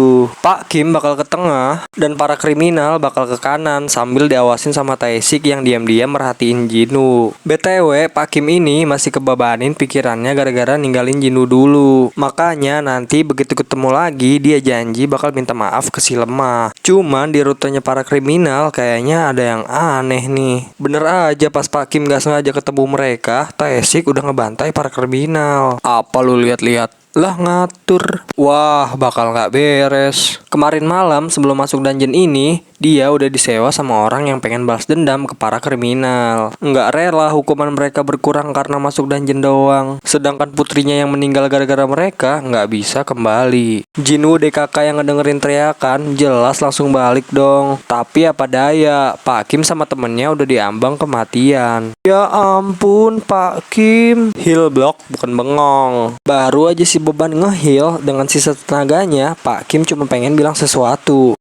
Pak Kim bakal ke tengah dan para kriminal bakal ke kanan sambil diawasin sama Taesik yang diam-diam merhatiin Jinwoo. BTW, Pak Kim ini masih kebebanin pikirannya gara-gara ninggalin Jinwoo dulu. Makanya nanti begitu ketemu lagi dia janji bakal minta maaf ke si lemah. Cuman di rutenya para kriminal kayaknya ada yang aneh nih. Bener aja pas Pak Kim gak sengaja ketemu mereka, Taesik udah ngebantai para kriminal. Apa lu lihat-lihat? Lah ngatur. Wah, bakal nggak beres. Kemarin malam sebelum masuk dungeon ini, dia udah disewa sama orang yang pengen balas dendam ke para kriminal. Nggak rela hukuman mereka berkurang karena masuk dungeon doang. Sedangkan putrinya yang meninggal gara-gara mereka nggak bisa kembali. Jinwoo DKK yang ngedengerin teriakan jelas langsung balik dong. Tapi apa daya, Pak Kim sama temennya udah diambang kematian. Ya ampun Pak Kim. Heal block bukan bengong. Baru aja si beban nge-heal dengan sisa tenaganya, Pak Kim cuma pengen bilang sesuatu.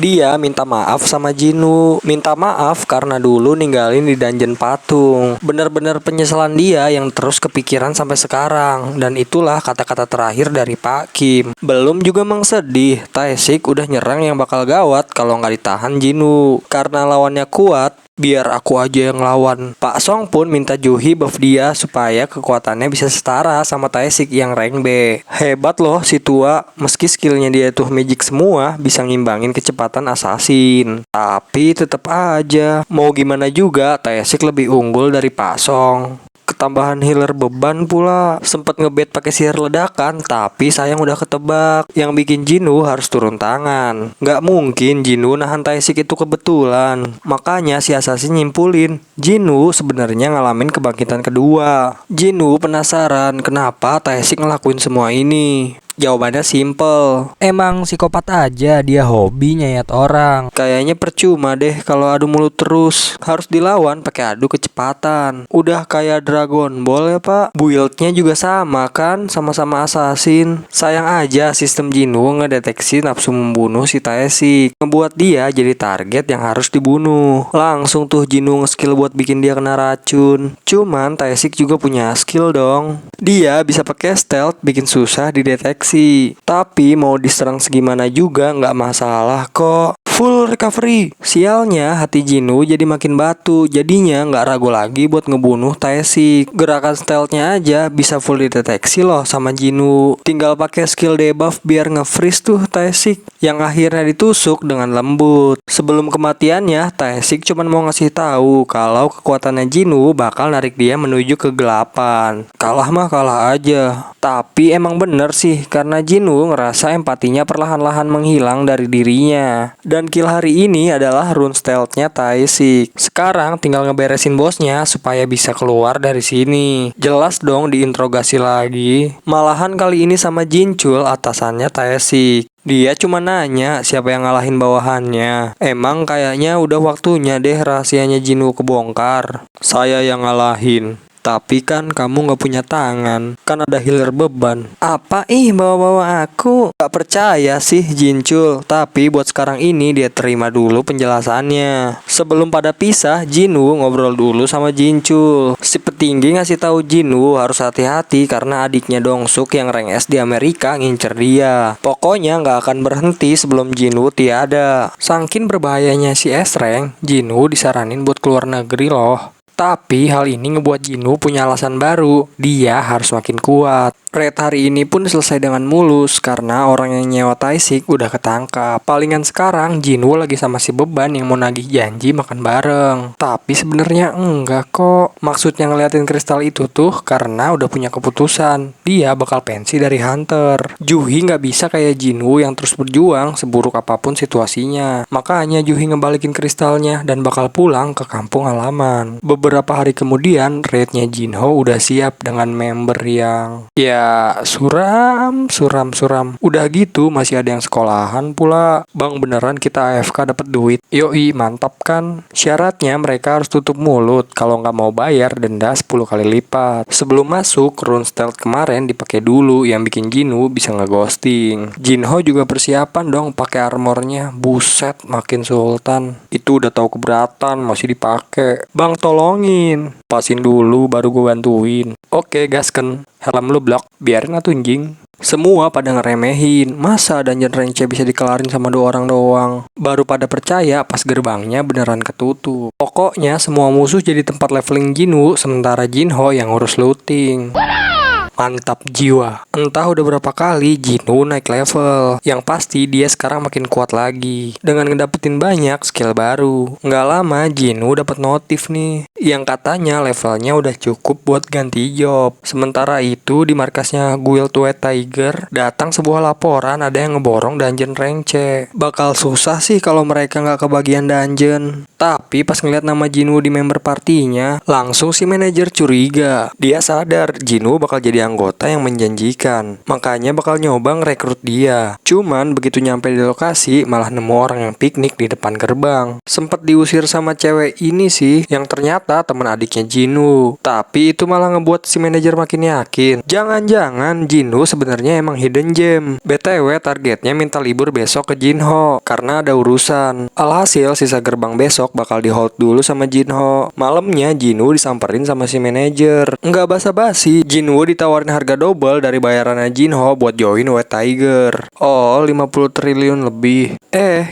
Dia minta maaf sama Jinwoo. Minta maaf karena dulu ninggalin di dungeon patung. Bener-bener penyesalan dia yang terus kepikiran sampai sekarang. Dan itulah kata-kata terakhir dari Pak Kim. Belum juga sedih, Taesik udah nyerang yang bakal gawat kalau nggak ditahan Jinwoo. Karena lawannya kuat, biar aku aja yang lawan. Pak Song pun minta Juhi buff dia supaya kekuatannya bisa setara sama Taesik yang rank B. Hebat loh si tua, meski skillnya dia tuh magic semua bisa ngimbangin kecepatan assassin. Tapi tetap aja, mau gimana juga Taesik lebih unggul dari Pak Song. Ketambahan healer beban pula. Sempet ngebet pakai sihir ledakan, tapi sayang udah ketebak. Yang bikin Jinwoo harus turun tangan. Nggak mungkin Jinwoo nahan Taesik itu kebetulan. Makanya si assassin nyimpulin Jinwoo sebenarnya ngalamin kebangkitan kedua. Jinwoo penasaran kenapa Taesik ngelakuin semua ini. Jawabannya simple. Emang psikopat aja, dia hobi nyayat orang. Kayaknya percuma deh kalau adu mulut terus. Harus dilawan pakai adu kecepatan. Udah kayak Dragon Ball ya Pak. Build-nya juga sama kan, sama-sama assassin. Sayang aja sistem Jinwoo ngedeteksi nafsu membunuh si Taesik, ngebuat dia jadi target yang harus dibunuh. Langsung tuh Jinwoo nge-skill buat bikin dia kena racun. Cuman Taesik juga punya skill dong. Dia bisa pakai stealth bikin susah dideteksi. Tapi mau diserang segimana juga nggak masalah kok. Full recovery. Sialnya hati Jinwoo jadi makin batu. Jadinya nggak ragu lagi buat ngebunuh Taesik. Gerakan stealthnya aja bisa full dideteksi loh sama Jinwoo. Tinggal pakai skill debuff biar nge-freeze tuh Taesik, yang akhirnya ditusuk dengan lembut. Sebelum kematiannya, Taesik cuma mau ngasih tahu kalau kekuatannya Jinwoo bakal narik dia menuju kegelapan. Kalah mah kalah aja. Tapi emang bener sih, karena Jinwoo ngerasa empatinya perlahan-lahan menghilang dari dirinya. Dan kill hari ini adalah rune stealth-nya Taisik. Sekarang tinggal ngeberesin bosnya supaya bisa keluar dari sini. Jelas dong diinterogasi lagi. Malahan kali ini sama Jincul, atasannya Taisik. Dia cuma nanya siapa yang ngalahin bawahannya. Emang kayaknya udah waktunya deh rahasianya Jinwoo kebongkar. Saya yang ngalahin. Tapi kan kamu gak punya tangan. Kan ada healer beban. Apa bawa-bawa aku? Gak percaya sih Jincul. Tapi buat sekarang ini dia terima dulu penjelasannya. Sebelum pada pisah, Jinwoo ngobrol dulu sama Jincul. Si petinggi ngasih tahu Jinwoo harus hati-hati karena adiknya Dongsuk yang rank S di Amerika ngincer dia. Pokoknya gak akan berhenti sebelum Jinwoo tiada. Saking berbahayanya si S-Rank, Jinwoo disaranin buat keluar negeri loh. Tapi hal ini ngebuat Jinwoo punya alasan baru. Dia harus makin kuat. Raid hari ini pun selesai dengan mulus karena orang yang nyewa Taisik udah ketangkap. Palingan sekarang Jinwoo lagi sama si beban yang mau nagih janji makan bareng. Tapi sebenarnya enggak kok. Maksudnya ngeliatin kristal itu tuh karena udah punya keputusan. Dia bakal pensi dari Hunter. Juhi nggak bisa kayak Jinwoo yang terus berjuang seburuk apapun situasinya. Makanya Juhi ngebalikin kristalnya dan bakal pulang ke kampung halaman. Beberapa hari kemudian raidnya Jinho udah siap dengan member yang suram. Udah gitu masih ada yang sekolahan pula. Bang beneran kita AFK dapat duit. Yoi mantap kan. Syaratnya mereka harus tutup mulut. Kalau nggak mau bayar denda 10 kali lipat. Sebelum masuk rune stealth kemarin dipakai dulu yang bikin Jinwoo bisa ngeghosting. Jinho juga persiapan dong pakai armornya. Buset makin sultan. Itu udah tahu keberatan masih dipakai. Bang tolongin. Pasin dulu baru gue bantuin. Oke gasken. Helm lu blok, biarin atuh anjing. Semua pada ngeremehin. Masa dungeon range bisa dikelarin sama 2 orang doang? Baru pada percaya pas gerbangnya beneran ketutup. Pokoknya semua musuh jadi tempat leveling Jinwoo, sementara Jinho yang ngurus looting. Mantap jiwa. Entah udah berapa kali Jinwoo naik level. Yang pasti dia sekarang makin kuat lagi. Dengan ngedapetin banyak skill baru. Nggak lama Jinwoo dapat notif nih. Yang katanya levelnya udah cukup buat ganti job. Sementara itu di markasnya Guild White Tiger datang sebuah laporan ada yang ngeborong dungeon rank C. Bakal susah sih kalau mereka nggak kebagian dungeon. Tapi pas ngeliat nama Jinwoo di member partinya, langsung si manajer curiga. Dia sadar Jinwoo bakal jadi anggota yang menjanjikan. Makanya bakal nyoba ngerekrut dia. Cuman begitu nyampe di lokasi malah nemu orang yang piknik di depan gerbang. Sempet diusir sama cewek ini sih yang ternyata teman adiknya Jinwoo. Tapi itu malah ngebuat si manajer makin yakin. Jangan-jangan Jinwoo sebenarnya emang hidden gem. BTW targetnya minta libur besok ke Jinho karena ada urusan. Alhasil sisa gerbang besok bakal di hold dulu sama Jinho. Malamnya Jinwoo disamperin sama si manajer. Nggak basa-basi, Jinwoo ditawarin harga double dari bayarannya Jinho buat join White Tiger. Oh, 50 triliun lebih.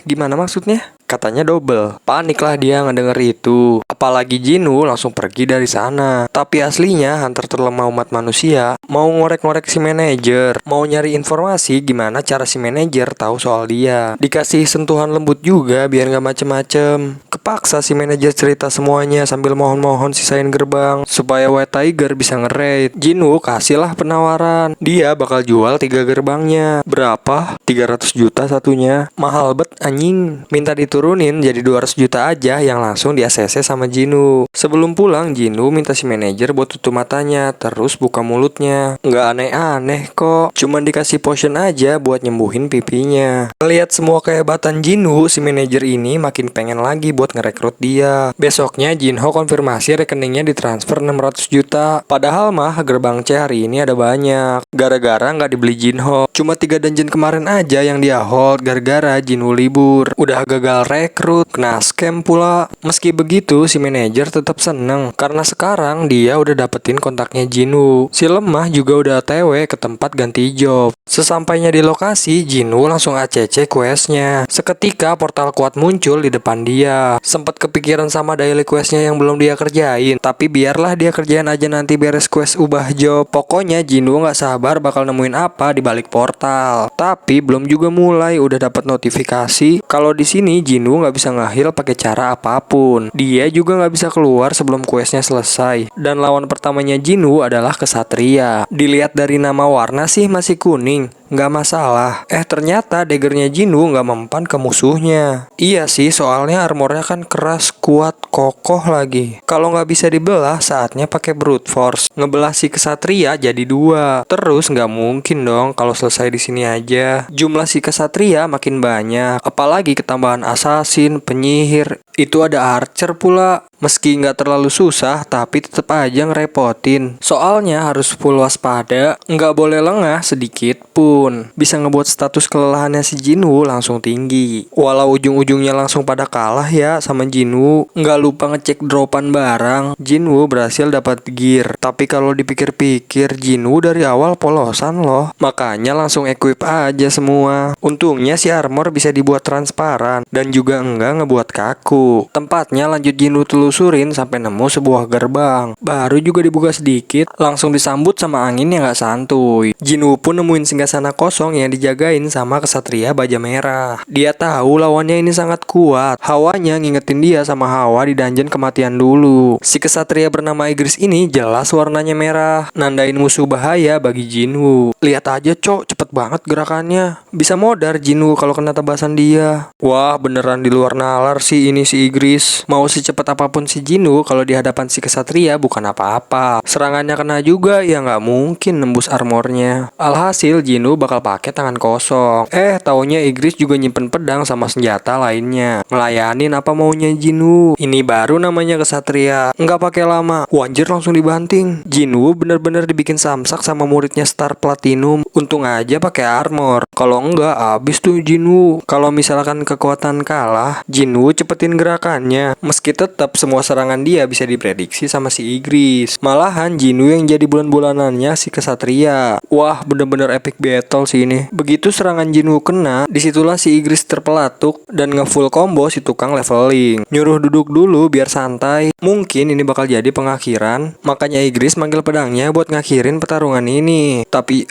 Gimana maksudnya? Katanya double. Paniklah dia ngedenger itu. Apalagi Jinwoo langsung pergi dari sana. Tapi aslinya Hunter terlemah umat manusia mau ngorek-ngorek si manajer. Mau nyari informasi gimana cara si manajer tahu soal dia. Dikasih sentuhan lembut juga biar gak macem-macem. Kepaksa si manajer cerita semuanya sambil mohon-mohon sisain gerbang supaya White Tiger bisa nge-raid. Jinwoo kasihlah penawaran. Dia bakal jual 3 gerbangnya. Berapa? 300 juta satunya. Mahal bet anjing. Minta diturunin jadi 200 juta aja yang langsung di ACC sama Jinwoo. Sebelum pulang Jinwoo minta si manajer buat tutup matanya terus buka mulutnya. Nggak aneh-aneh kok. Cuman dikasih potion aja buat nyembuhin pipinya. Lihat semua kehebatan Jinwoo, si manajer ini makin pengen lagi buat ngerekrut dia. Besoknya Jinho konfirmasi rekeningnya ditransfer 600 juta. Padahal mah gerbang C hari ini ada banyak. Gara-gara nggak dibeli Jinho. Cuma 3 dungeon kemarin aja yang dia hold gara-gara Jinwoo libur. Udah gagal rekrut, kena scam pula. Meski begitu si manajer tetap seneng karena sekarang dia udah dapetin kontaknya Jinwoo. Si lemah juga udah TW ke tempat ganti job. Sesampainya di lokasi, Jinwoo langsung ACC questnya. Seketika portal kuat muncul di depan dia. Sempet kepikiran sama daily questnya yang belum dia kerjain, tapi biarlah dia kerjain aja nanti beres quest ubah job. Pokoknya Jinwoo nggak sabar bakal nemuin apa di balik portal. Tapi belum juga mulai udah dapat notifikasi kalau di sini Jinwoo nggak bisa ngahil pakai cara apapun. Dia juga nggak bisa keluar sebelum questnya selesai. Dan lawan pertamanya Jinwoo adalah kesatria. Dilihat dari nama warna sih masih kuning. nggak masalah. Ternyata daggernya Jinwoo nggak mempan ke musuhnya. Iya sih, soalnya armornya kan keras, kuat, kokoh lagi. Kalau nggak bisa dibelah, saatnya pakai brute force. Ngebelah si kesatria jadi 2. Terus nggak mungkin dong kalau selesai di sini aja. Jumlah si kesatria makin banyak, apalagi ketambahan assassin, penyihir, itu ada archer pula. Meski nggak terlalu susah, tapi tetap aja ngerepotin. Soalnya harus full waspada, nggak boleh lengah sedikit pun. Bisa ngebuat status kelelahannya si Jinwoo langsung tinggi. Walau ujung-ujungnya langsung pada kalah ya sama Jinwoo. Nggak lupa ngecek dropan barang. Jinwoo berhasil dapat gear. Tapi kalau dipikir-pikir, Jinwoo dari awal polosan loh. Makanya langsung equip aja semua. Untungnya si armor bisa dibuat transparan dan juga enggak ngebuat kaku. Tempatnya lanjut Jinwoo telusurin sampai nemu sebuah gerbang. Baru juga dibuka sedikit, langsung disambut sama angin yang gak santuy. Jinwoo pun nemuin singgasana kosong yang dijagain sama kesatria baja merah. Dia tahu lawannya ini sangat kuat. Hawanya ngingetin dia sama Hawa di dungeon kematian dulu. Si kesatria bernama Igris ini jelas warnanya merah, nandain musuh bahaya bagi Jinwoo. Lihat aja cok, cepet banget gerakannya. Bisa modar Jinwoo kalau kena tebasan dia. Wah, beneran di luar nalar sih ini si Igris. Mau secepat apapun si Jinwoo, kalau di hadapan si kesatria bukan apa-apa. Serangannya kena juga, ya nggak mungkin nembus armornya. Alhasil Jinwoo bakal pakai tangan kosong. Taunya Igris juga nyimpen pedang sama senjata lainnya. Ngelayanin apa maunya Jinwoo. Ini baru namanya kesatria. Nggak pakai lama, wanjir langsung dibanting. Jinwoo bener-bener dibikin samsak sama muridnya Star Platinum. Untung aja pakai armor. Kalau enggak, abis tuh Jinwoo. Kalau misalkan kekuatan kalah, Jinwoo cepetin gerakannya. Meski tetap semua serangan dia bisa diprediksi sama si Igris. Malahan Jinwoo yang jadi bulan-bulanannya si kesatria. Wah, bener-bener epic battle sih ini. Begitu serangan Jinwoo kena, disitulah si Igris terpelatuk dan nge-full combo si tukang leveling. Nyuruh duduk dulu biar santai. Mungkin ini bakal jadi pengakhiran. Makanya Igris manggil pedangnya buat ngakhirin pertarungan ini. Tapi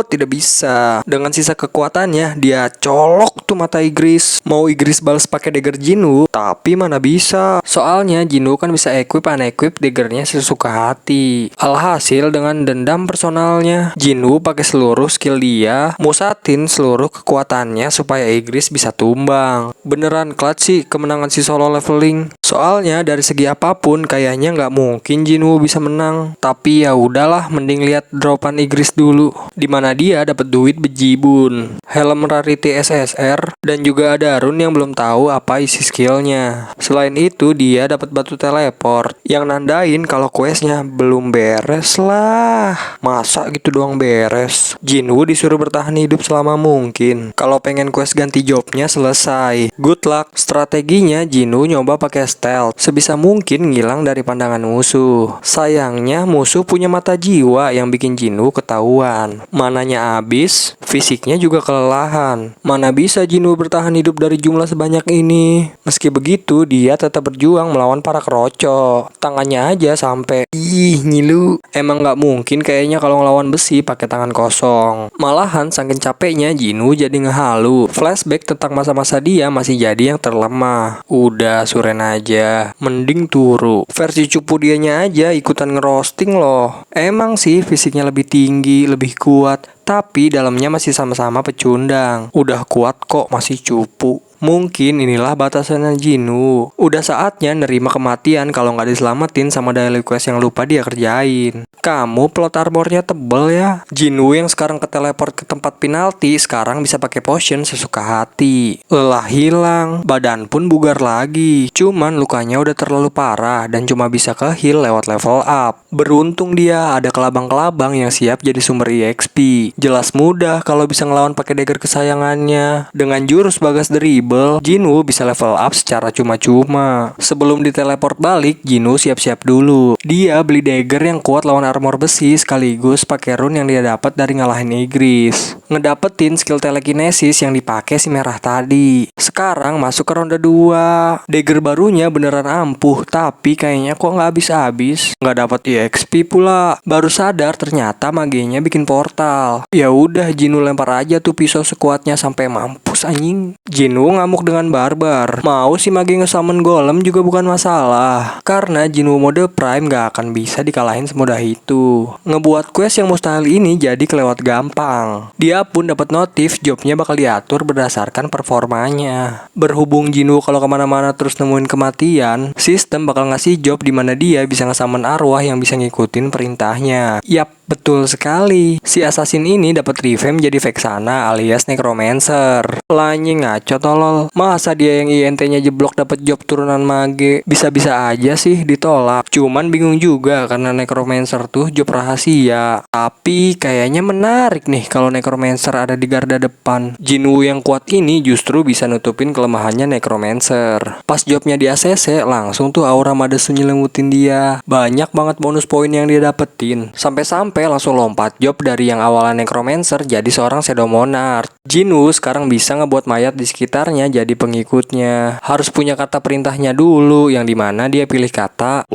tidak bisa. Dengan sisa kekuatannya, dia colok tuh mata Igris. Mau Igris balas pakai dagger Jinwoo, tapi mana bisa. Soalnya Jinwoo kan bisa equip unequip daggernya sesuka hati. Alhasil dengan dendam personalnya, Jinwoo pakai seluruh skill dia, musatin seluruh kekuatannya supaya Igris bisa tumbang. Beneran clutch sih kemenangan si solo leveling. Soalnya dari segi apapun kayaknya nggak mungkin Jinwoo bisa menang. Tapi ya udahlah, mending lihat dropan Igris dulu. Dimana dia dapat duit bejibun, helm rarity SSR, dan juga ada rune yang belum tahu apa isi skillnya. Selain itu dia dapat batu teleport yang nandain kalau questnya belum beres lah. Masa gitu doang beres? Jinwoo disuruh bertahan hidup selama mungkin. Kalau pengen quest ganti jobnya selesai. Good luck. Strateginya Jinwoo nyoba pakai stealth, sebisa mungkin ngilang dari pandangan musuh. Sayangnya musuh punya mata jiwa yang bikin Jinwoo ketahuan. Mananya habis, fisiknya juga kelelahan. Mana bisa Jinwoo bertahan hidup dari jumlah sebanyak ini. Meski begitu, dia tetap berjuang melawan para keroco. Tangannya aja sampai ngilu. Emang nggak mungkin kayaknya kalau ngelawan besi pakai tangan kosong. Malahan saking capeknya Jinwoo jadi ngehalu. Flashback tentang masa-masa dia masih jadi yang terlemah. Udah suren aja, mending turu. Versi cupu dianya aja ikutan ngerosting loh. Emang sih fisiknya lebih tinggi, lebih kuat, tapi dalamnya masih sama-sama pecundang. Udah kuat kok masih cupu. Mungkin inilah batasannya Jinwoo. Udah saatnya nerima kematian kalau nggak diselamatin sama daily quest yang lupa dia kerjain. Kamu plot armornya tebel ya. Jinwoo yang sekarang keteleport ke tempat penalti sekarang bisa pakai potion sesuka hati. Lelah hilang, badan pun bugar lagi. Cuman lukanya udah terlalu parah dan cuma bisa ke heal lewat level up. Beruntung dia ada kelabang-kelabang yang siap jadi sumber EXP. Jelas mudah kalau bisa ngelawan pakai dagger kesayangannya. Dengan jurus bagas dribble, Jinwoo bisa level up secara cuma-cuma. Sebelum diteleport balik, Jinwoo siap-siap dulu. Dia beli dagger yang kuat lawan armor besi sekaligus pakai rune yang dia dapat dari ngalahin Igris. Ngedapetin skill telekinesis yang dipakai si merah tadi. Sekarang masuk ke ronde 2. Dagger barunya beneran ampuh, tapi kayaknya kok nggak habis-habis. Nggak dapat EXP pula. Baru sadar ternyata magenya bikin portal. Ya udah, Jinwoo lempar aja tuh pisau sekuatnya sampai mampus. mampus anjing. Jinwoo ngamuk dengan barbar. Mau si Mage nge-summon golem juga bukan masalah, karena Jinwoo mode prime gak akan bisa dikalahin semudah itu. Ngebuat quest yang mustahil ini jadi kelewat gampang. Dia pun dapat notif jobnya bakal diatur berdasarkan performanya. Berhubung Jinwoo kalau kemana-mana terus nemuin kematian, sistem bakal ngasih job di mana dia bisa nge-summon arwah yang bisa ngikutin perintahnya. Yap, betul sekali. Si assassin ini dapat revamp jadi Vexana alias Necromancer. Lanye ngaco tolol. Masa dia yang INT-nya jeblok dapat job turunan Mage? Bisa-bisa aja sih ditolak. Cuman bingung juga karena Necromancer tuh job rahasia. Tapi kayaknya menarik nih kalau Necromancer ada di garda depan. Jinwoo yang kuat ini justru bisa nutupin kelemahannya Necromancer. Pas jobnya di ACC, langsung tuh aura Madesu nyelimutin dia. Banyak banget bonus poin yang dia dapetin. Sampai-sampai langsung lompat job dari yang awalnya Necromancer jadi seorang Shadow Monarch. Jinwoo sekarang bisa ngebuat mayat di sekitarnya jadi pengikutnya. Harus punya kata perintahnya dulu, yang dimana dia pilih kata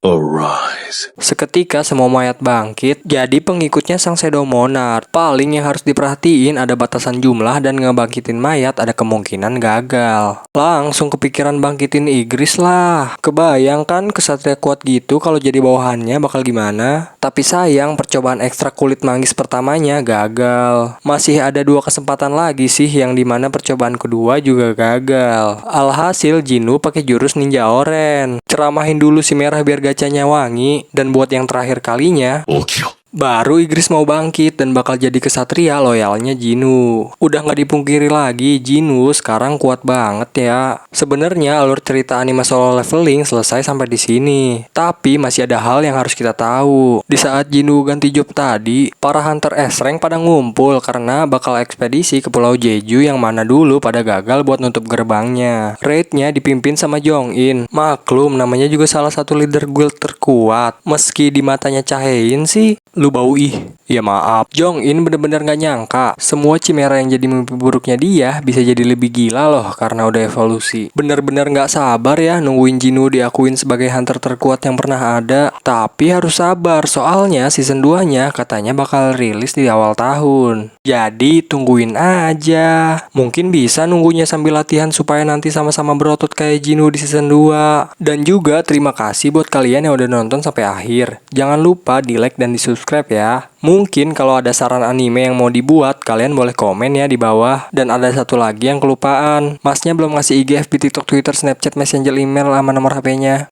Arise. seketika semua mayat bangkit jadi pengikutnya sang Shadow Monarch. Paling yang harus diperhatiin ada batasan jumlah dan ngebangkitin mayat ada kemungkinan gagal. Langsung kepikiran bangkitin Igris lah. Kebayangkan kesatria kuat gitu kalau jadi bawahannya bakal gimana? Tapi sayang percobaan ekstra kulit manggis pertamanya gagal. Masih ada 2 kesempatan lagi sih yang dimana percobaan kedua juga gagal. Alhasil Jinwoo pakai jurus ninja oren. Ceramahin dulu si merah biar gacanya wangi, dan buat yang terakhir kalinya baru Igris mau bangkit dan bakal jadi kesatria loyalnya Jinwoo. Udah nggak dipungkiri lagi, Jinwoo sekarang kuat banget ya. Sebenarnya alur cerita anime solo leveling selesai sampai di sini. Tapi masih ada hal yang harus kita tahu. Di saat Jinwoo ganti job tadi, para hunter S-rank pada ngumpul karena bakal ekspedisi ke Pulau Jeju yang mana dulu pada gagal buat nutup gerbangnya. Raidnya dipimpin sama Jong-in. Maklum namanya juga salah satu leader guild terkuat. Meski di matanya Chaein sih lu bau ih. Ya maaf, Jong-in bener-bener gak nyangka semua Chimera yang jadi mimpi buruknya dia bisa jadi lebih gila loh karena udah evolusi. Bener-bener gak sabar ya nungguin Jinwoo diakuin sebagai hunter terkuat yang pernah ada. Tapi harus sabar soalnya season 2-nya katanya bakal rilis di awal tahun. Jadi tungguin aja. Mungkin bisa nunggunya sambil latihan supaya nanti sama-sama berotot kayak Jinwoo di season 2. Dan juga terima kasih buat kalian yang udah nonton sampai akhir. Jangan lupa di like dan di subscribe ya. Mungkin kalau ada saran anime yang mau dibuat, kalian boleh komen ya di bawah. Dan ada satu lagi yang kelupaan. Masnya belum ngasih IG, FB, TikTok, Twitter, Snapchat, Messenger, email, sama nomor HP-nya.